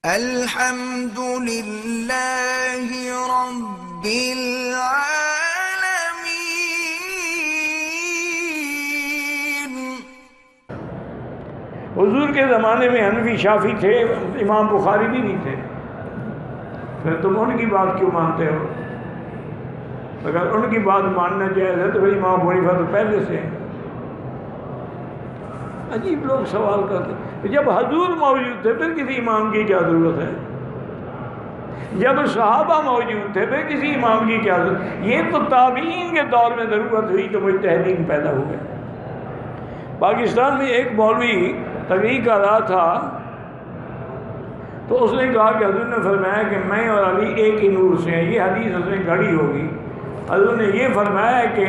الحمد لله رب العالمين۔ حضور کے زمانے میں حنفی شافی تھے، امام بخاری بھی نہیں تھے، پھر تم ان کی بات کیوں مانتے ہو؟ اگر ان کی بات ماننا جائز ہے تو پھر امام ابو حنیفہ تو پہلے سے ہیں۔ عجیب لوگ سوال کرتے ہیں، جب حضور موجود تھے پھر کسی امام کی کیا ضرورت ہے؟ جب صحابہ موجود تھے پھر کسی امام کی کیا ضرورت؟ یہ تو تابعین کے دور میں ضرورت ہوئی تو مجتہدین پیدا ہوئے۔ پاکستان میں ایک مولوی تقریر کر رہا تھا تو اس نے کہا کہ حضور نے فرمایا کہ میں اور علی ایک ہی نور سے ہیں، یہ حدیث اس نے گھڑی ہوگی۔ حضور نے یہ فرمایا کہ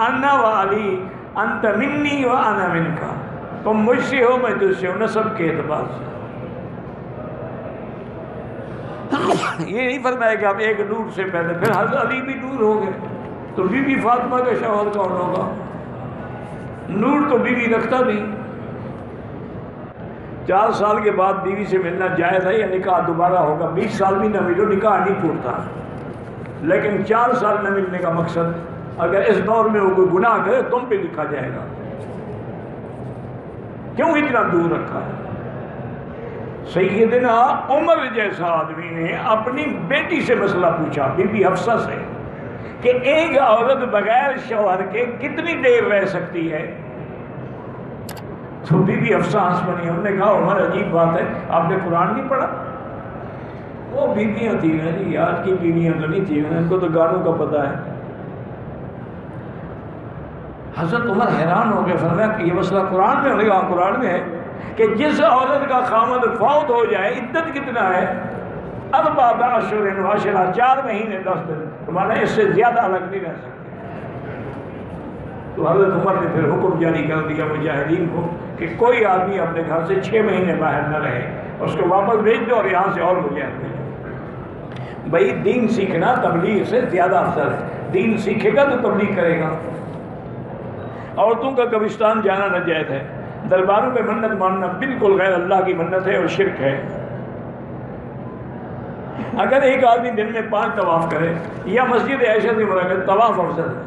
انا و علی انت منی و انا منکا، تم مجھ سے ہو میں تجھ سے ہوں، نسب کے اعتبار سے۔ یہ نہیں فرمایا کہ آپ ایک نور سے پیدا، پھر حضرت علی بھی نور ہو گئے تو بی بی فاطمہ کا شوہر کون ہوگا؟ نور تو بیوی رکھتا نہیں۔ 4 سال کے بعد بیوی سے ملنا جائز ہے یا نکاح دوبارہ ہوگا؟ 20 سال بھی نہ ملو نکاح نہیں ٹوٹتا، لیکن 4 سال نہ ملنے کا مقصد اگر اس دور میں وہ کوئی گناہ کرے تم پہ لکھا جائے گا۔ کیوں اتنا دور رکھا ہے؟ سیدنا عمر جیسا آدمی نے اپنی بیٹی سے مسئلہ پوچھا، بی بی حفصہ سے، کہ ایک عورت بغیر شوہر کے کتنی دیر رہ سکتی ہے؟ تو بی بی حفصہ ہنس پڑی، ہم نے کہا عمر عجیب بات ہے، آپ نے قرآن نہیں پڑھا؟ وہ بیویاں تھیں نا جی، آج کی بیویاں تو نہیں تھیں، ان کو تو گانوں کا پتہ ہے۔ حضرت عمر حیران ہو گئے، فرمایا کہ یہ مسئلہ قرآن میں؟ انہوں نے کہا قرآن میں ہے کہ جس عورت کا خامد فوت ہو جائے عدت کتنا ہے؟ 4 اشہر و عشرہ، 4 مہینے 10 دن، تمہارا اس سے زیادہ الگ نہیں رہ سکتے۔ تو حضرت عمر نے پھر حکم جاری کر دیا مجاہدین کو کہ کوئی آدمی اپنے گھر سے 6 مہینے باہر نہ رہے، اس کو واپس بھیج دو اور یہاں سے اور مجاہد بھیجو۔ بھائی دین سیکھنا تبلیغ سے زیادہ افضل ہے، دین سیکھے گا تو تبلیغ کرے گا۔ عورتوں کا قبرستان جانا ناجائز ہے، درباروں میں منت ماننا بالکل غیر اللہ کی منت ہے اور شرک ہے۔ اگر ایک آدمی دن میں 5 طواف کرے یا مسجد عائشہ سے مراد طواف افضل ہے۔